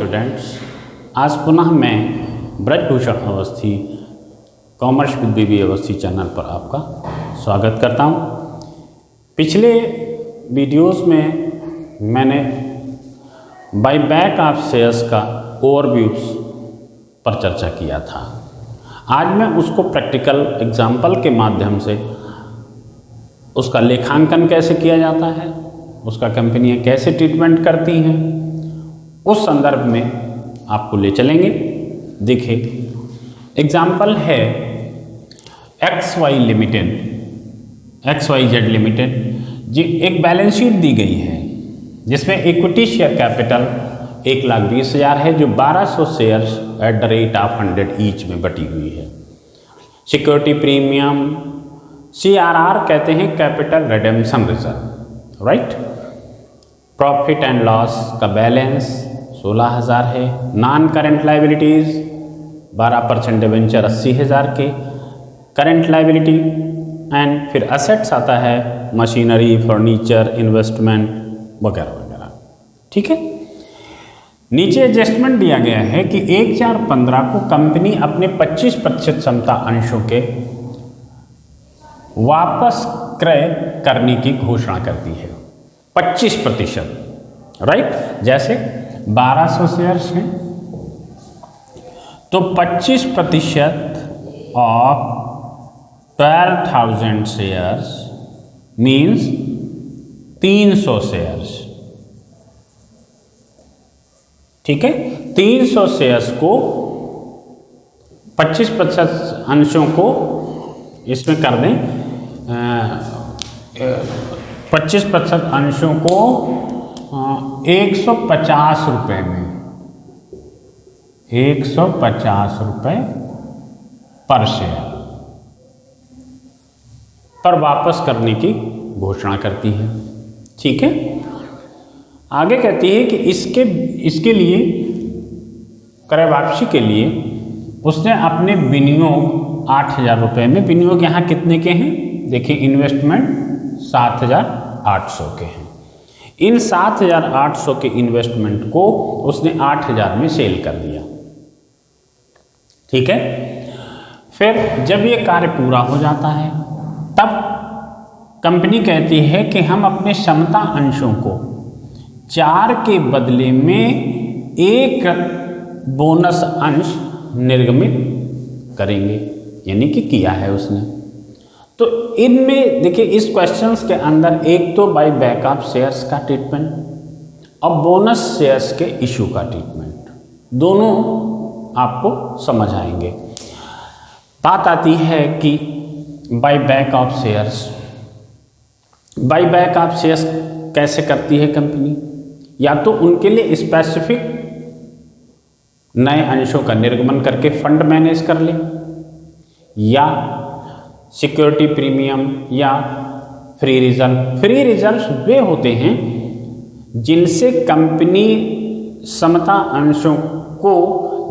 Students, आज पुनः मैं Brajbhushan Awasthi commerce with BB Awasthi channel पर आपका स्वागत करता हूं। पिछले वीडियोस में मैंने बाईबैक ऑफ शेयर्स का ओवरव्यूज पर चर्चा किया था। आज मैं उसको प्रैक्टिकल एग्जाम्पल के माध्यम से उसका लेखांकन कैसे किया जाता है, उसका कंपनियां कैसे ट्रीटमेंट करती हैं, उस संदर्भ में आपको ले चलेंगे। देखिए, एग्जाम्पल है XYZ लिमिटेड जी। एक बैलेंस शीट दी गई है जिसमें इक्विटी शेयर कैपिटल 1,20,000 है, जो 1200 shares at the rate of 100 each में बटी हुई है। सिक्योरिटी प्रीमियम CRR कहते हैं, capital redemption reserve, right. Profit and loss का बैलेंस 16,000 है। नॉन करेंट लाइबिलिटीज़ 12% डिवेंचर 80,000 के करेंट लाइबिलिटी। एंड फिर असेट्स आता है मशीनरी, फर्नीचर, इन्वेस्टमेंट वगैरह वगैरह, ठीक है। नीचे एडजस्टमेंट दिया गया है कि 1/4/15 को कंपनी अपने 25% क्षमता अंशों के वापस क्रय करने की घोषणा करती है। 25%, राइट। जैसे 1200 शेयर्स हैं तो 25% ऑफ 12,000 शेयर्स मीन्स 300 शेयर्स, ठीक है। 300 शेयर्स को 25% अंशों को इसमें कर दें, 25% अंशों को 150 रुपये में, 150 रुपये पर शेयर पर वापस करने की घोषणा करती है, ठीक है। आगे कहती है कि इसके लिए क्रय वापसी के लिए उसने अपने विनियोग 8,000 रुपये में, विनियोग यहाँ कितने के हैं देखिए, इन्वेस्टमेंट 7,800 के हैं। इन 7,800 के इन्वेस्टमेंट को उसने 8,000 में सेल कर दिया, ठीक है। फिर जब ये कार्य पूरा हो जाता है तब कंपनी कहती है कि हम अपने क्षमता अंशों को 4 के बदले में 1 बोनस अंश निर्गमित करेंगे, यानी कि किया है उसने। तो इनमें देखिए, इस क्वेश्चंस के अंदर एक तो बाई बैक ऑफ शेयर्स का ट्रीटमेंट और बोनस शेयर्स के इशू का ट्रीटमेंट, दोनों आपको समझ आएंगे। बात आती है कि by back of shares, by back of shares कैसे करती है कंपनी? या तो उनके लिए स्पेसिफिक नए अंशों का निर्गमन करके फंड मैनेज कर ले, या सिक्योरिटी प्रीमियम या फ्री रिजर्व। फ्री रिजर्व वे होते हैं जिनसे कंपनी समता अंशों को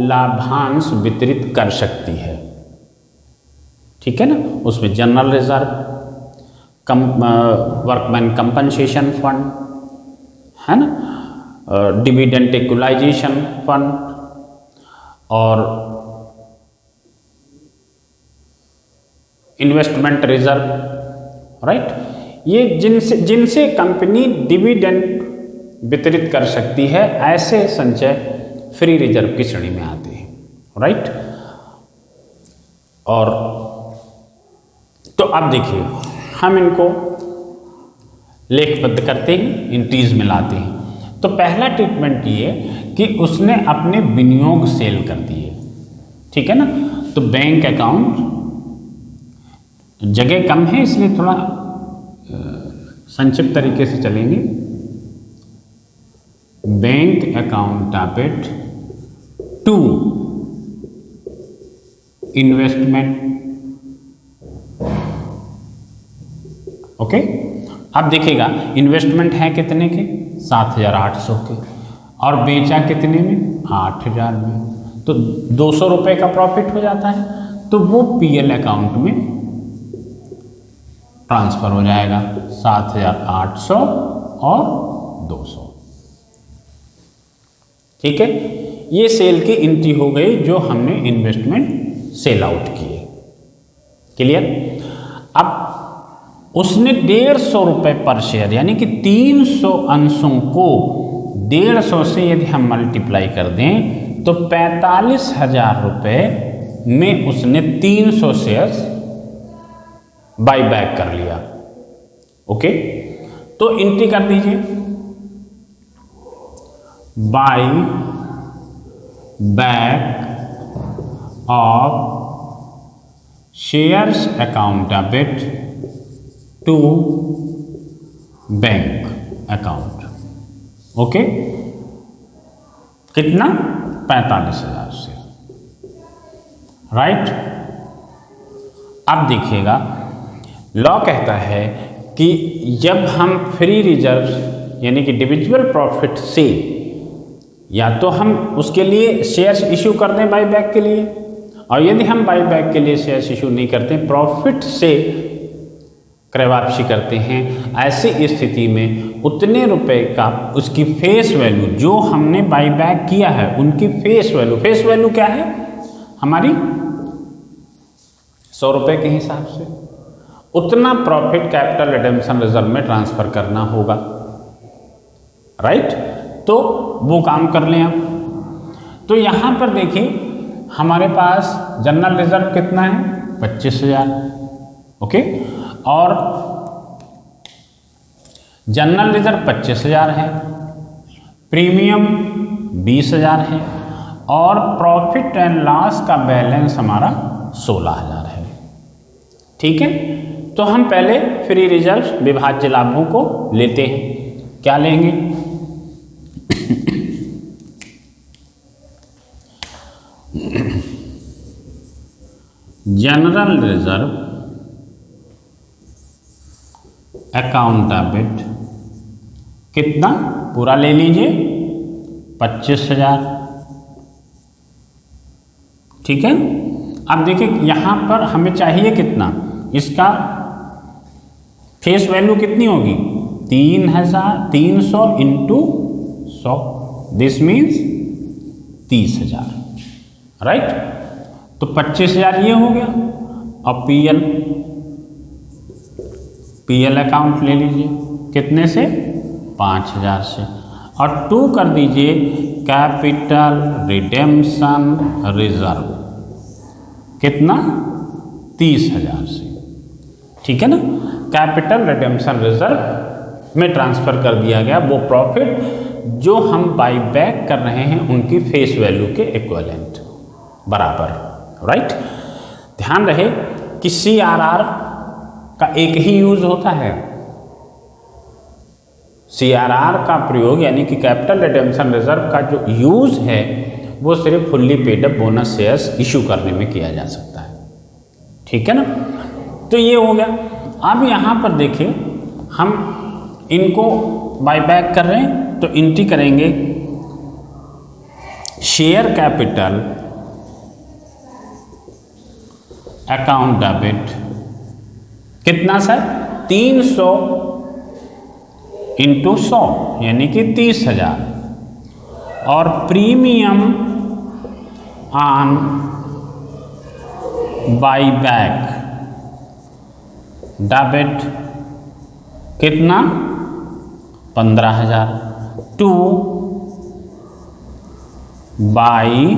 लाभांश वितरित कर सकती है, ठीक है ना। उसमें general reserve, workman compensation fund है ना, डिविडेंड इक्वलाइजेशन फंड और इन्वेस्टमेंट रिजर्व, राइट। ये जिनसे कंपनी डिविडेंड वितरित कर सकती है, ऐसे संचय फ्री रिजर्व की श्रेणी में आते हैं, राइट। और तो अब देखिए, हम इनको लेखबद्ध करते हैं, एंट्रीज में लाते हैं। तो पहला ट्रीटमेंट ये कि उसने अपने विनियोग सेल कर दिए, ठीक है ना। तो बैंक अकाउंट, जगह कम है इसलिए थोड़ा संक्षिप्त तरीके से चलेंगे। Bank account debit to investment, okay. अब देखिएगा, इन्वेस्टमेंट है कितने के, 7,800 के, और बेचा कितने में, 8,000 में। तो 200 रुपये का प्रॉफिट हो जाता है, तो वो PL अकाउंट में ट्रांसफर हो जाएगा, 7,800 और 200, ठीक है, ये सेल की एंट्री हो गई जो हमने इन्वेस्टमेंट सेल आउट किए। क्लियर। अब उसने 150 रुपये पर शेयर यानी कि 300 अंशों को 150 से यदि हम मल्टीप्लाई कर दें तो 45,000 रुपये में उसने 300 शेयर्स बाई बैक कर लिया। ओके, तो एंट्री कर दीजिए, buy back of shares account debit to bank account. Okay, कितना? 45,000 से। राइट। अब देखिएगा, लॉ कहता है कि जब हम फ्री रिजर्व यानी कि डिविजिबल प्रॉफिट से या तो हम उसके लिए शेयर्स इशू कर दें बाई बैक के लिए, और यदि हम बाई बैक के लिए शेयर्स इशू नहीं करते, प्रॉफिट से क्रय वापसी करते हैं, ऐसी स्थिति में उतने रुपए का उसकी फेस वैल्यू जो हमने बाई बैक किया है उनकी फेस वैल्यू क्या है हमारी 100 रुपये के हिसाब से उतना प्रॉफिट कैपिटल रिडेम्पशन रिजर्व में ट्रांसफर करना होगा। राइट, तो वो काम कर लें आप। तो यहाँ पर देखिए हमारे पास जनरल रिजर्व कितना है? 25,000। ओके, और जनरल रिजर्व 25,000 है, प्रीमियम 20,000 है, और प्रॉफिट एंड लॉस का बैलेंस हमारा 16,000 है। ठीक है, तो हम पहले फ्री रिजर्व विभाज्य लाभों को लेते हैं। क्या लेंगे? जनरल रिजर्व अकाउंट डेबिट कितना? पूरा ले लीजिए 25,000। ठीक है, अब देखिए यहां पर हमें चाहिए कितना? इसका फेस वैल्यू कितनी होगी? 300 इंटू 100, दिस मीन्स 30,000। राइट, तो 25,000 ये हो गया। और पीएल अकाउंट ले लीजिए कितने से? 5,000 से, और 2 कर दीजिए कैपिटल रिडेम्पशन रिजर्व कितना? 30,000 से। ठीक है ना, कैपिटल रिडेम्पशन रिजर्व में ट्रांसफर कर दिया गया वो प्रॉफिट जो हम बाई बैक कर रहे हैं उनकी फेस वैल्यू के इक्विवेलेंट बराबर। राइट, ध्यान रहे कि CRR का एक ही यूज होता है। CRR का प्रयोग यानी कि कैपिटल रिडेम्पशन रिजर्व का जो यूज है वो सिर्फ fully paid up bonus shares issue करने में किया जा सकता है। ठीक है ना, तो ये हो गया। अब यहाँ पर देखिए हम इनको बाय बैक कर रहे हैं तो एंट्री करेंगे शेयर कैपिटल अकाउंट डेबिट कितना सर? 300 इंटू 100 यानी कि 30,000, और premium on by back debit कितना? 15,000 two by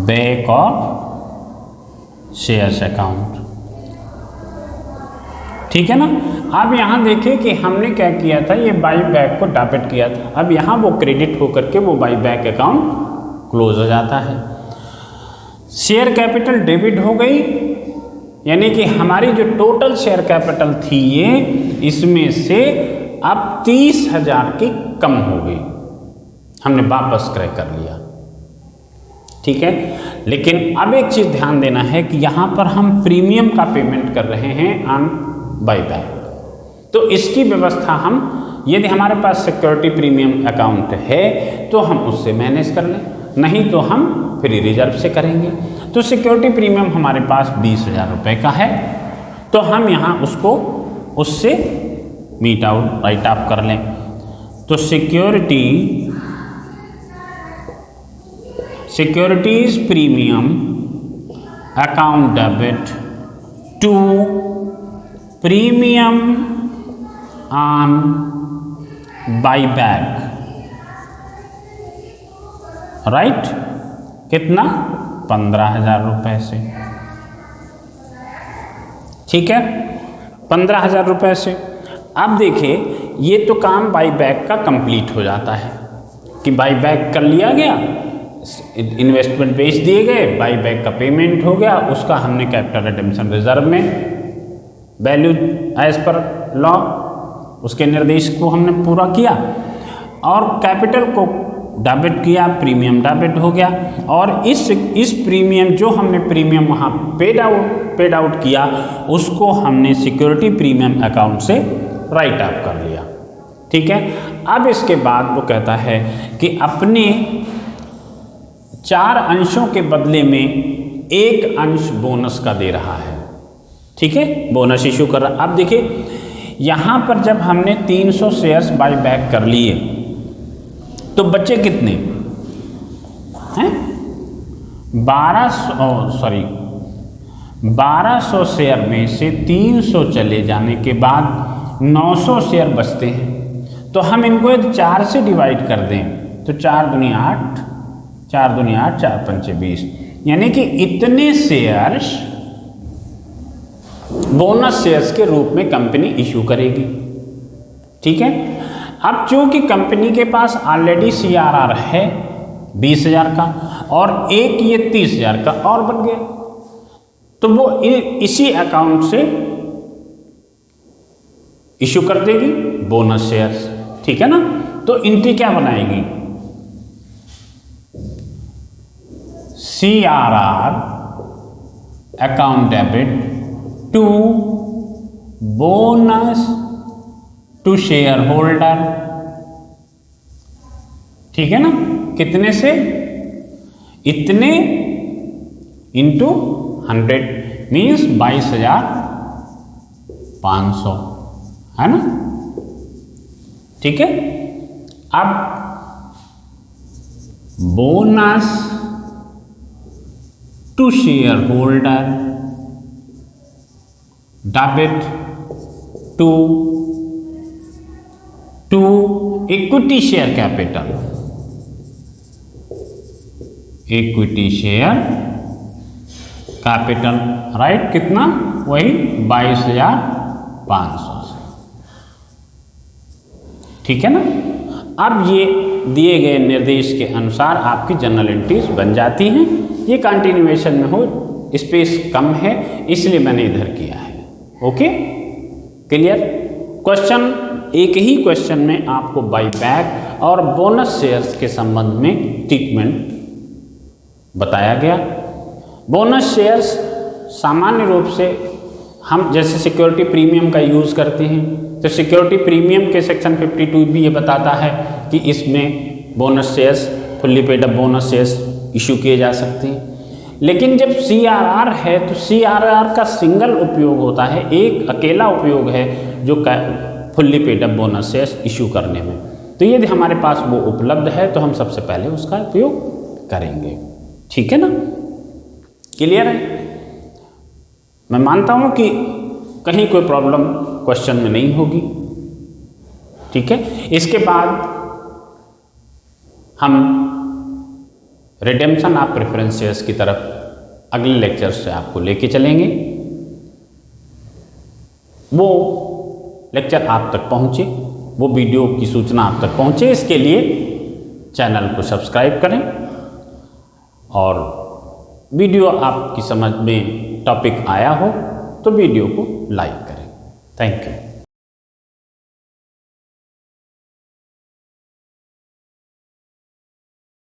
back of shares account. ठीक है ना, अब यहां देखिए कि हमने क्या किया था, ये बाई बैक को डेबिट किया था, अब यहां वो क्रेडिट होकर के वो बाई बैक अकाउंट क्लोज हो जाता है। शेयर कैपिटल डेबिट हो गई, यानी कि हमारी जो टोटल शेयर कैपिटल थी ये, इसमें से अब 30,000 की कम हो गई, हमने वापस क्रय कर लिया। ठीक है, लेकिन अब एक चीज ध्यान देना है कि यहां पर हम प्रीमियम का पेमेंट कर रहे हैं ऑन बाई बैक, तो इसकी व्यवस्था हम, यदि हमारे पास सिक्योरिटी प्रीमियम अकाउंट है तो हम उससे मैनेज कर लें, नहीं तो हम फ्री रिजर्व से करेंगे। तो सिक्योरिटी प्रीमियम हमारे पास 20,000 रुपये का है, तो हम यहाँ उसको उससे मीट आउट राइट ऑफ कर लें। तो security securities premium account debit to premium on buyback, right. कितना? 15,000 रुपये से, ठीक है, 15,000 रुपये से। अब देखिए, ये तो काम बाईबैक का कंप्लीट हो जाता है कि बाईबैक कर लिया गया, इन्वेस्टमेंट बेच दिए गए, बाईबैक का पेमेंट हो गया, उसका हमने कैपिटल रिडेम्पशन रिजर्व में वैल्यू एज पर लॉ उसके निर्देश को हमने पूरा किया और कैपिटल को डेबिट किया, प्रीमियम डेबिट हो गया। और इस प्रीमियम जो हमने प्रीमियम वहाँ पेड आउट किया, उसको हमने सिक्योरिटी प्रीमियम अकाउंट से राइट ऑफ कर लिया, ठीक है। अब इसके बाद वो कहता है कि अपने 4 अंशों के बदले में 1 अंश बोनस का दे रहा है, ठीक है, बोनस इशू कर रहा। अब देखिए, यहाँ पर जब हमने 300 शेयर्स बाय बैक कर लिए तो बचे कितने हैं? 1200 शेयर में से 300 चले जाने के बाद 900 शेयर बचते हैं। तो हम इनको 4 से डिवाइड कर दें तो 4 दूनी 8, 4 दूनी 8, 4 पंचे 20, यानी कि इतने शेयर्स बोनस शेयर्स के रूप में कंपनी इशू करेगी, ठीक है। अब चूंकि कंपनी के पास ऑलरेडी CRR है 20,000 का और एक ये 30,000 का और बन गया, तो वो इसी अकाउंट से इशू कर देगी बोनस शेयर्स, ठीक है ना। तो एंट्री क्या बनाएगी? CRR account debit to bonus to share holder, ठीक है ना। कितने से? इतने इंटू 100 मीन्स 22,500, है ना, ठीक है। अब bonus to share holder debit to equity share capital, equity share capital, right. कितना? वही 22,500 से, ठीक है ना। अब ये दिए गए निर्देश के अनुसार आपकी जनरल एंट्रीज बन जाती हैं। ये कंटिन्यूएशन में हो, स्पेस कम है इसलिए मैंने इधर किया है, ओके, क्लियर। क्वेश्चन, एक ही क्वेश्चन में आपको बाईबैक और बोनस शेयर्स के संबंध में ट्रीटमेंट बताया गया। बोनस शेयर्स सामान्य रूप से हम जैसे सिक्योरिटी प्रीमियम का यूज़ करते हैं, तो सिक्योरिटी प्रीमियम के सेक्शन 52 भी ये बताता है कि इसमें bonus shares, fully paid up bonus shares issue किए जा सकते हैं। लेकिन जब CRR है तो CRR का सिंगल उपयोग होता है, एक अकेला उपयोग है जो fully paid up bonus shares issue करने में। तो यदि हमारे पास वो उपलब्ध है तो हम सबसे पहले उसका उपयोग करेंगे, ठीक है ना, क्लियर है। मैं मानता हूं कि कहीं कोई प्रॉब्लम क्वेश्चन में नहीं होगी, ठीक है। इसके बाद हम रिडेम्पशन ऑफ प्रेफरेंस शेयर्स की तरफ अगले लेक्चर से आपको लेके चलेंगे। वो लेक्चर आप तक पहुंचे, वो वीडियो की सूचना आप तक पहुंचे, इसके लिए चैनल को सब्सक्राइब करें और वीडियो आपकी समझ में टॉपिक आया हो तो वीडियो को लाइक करें। Thank you.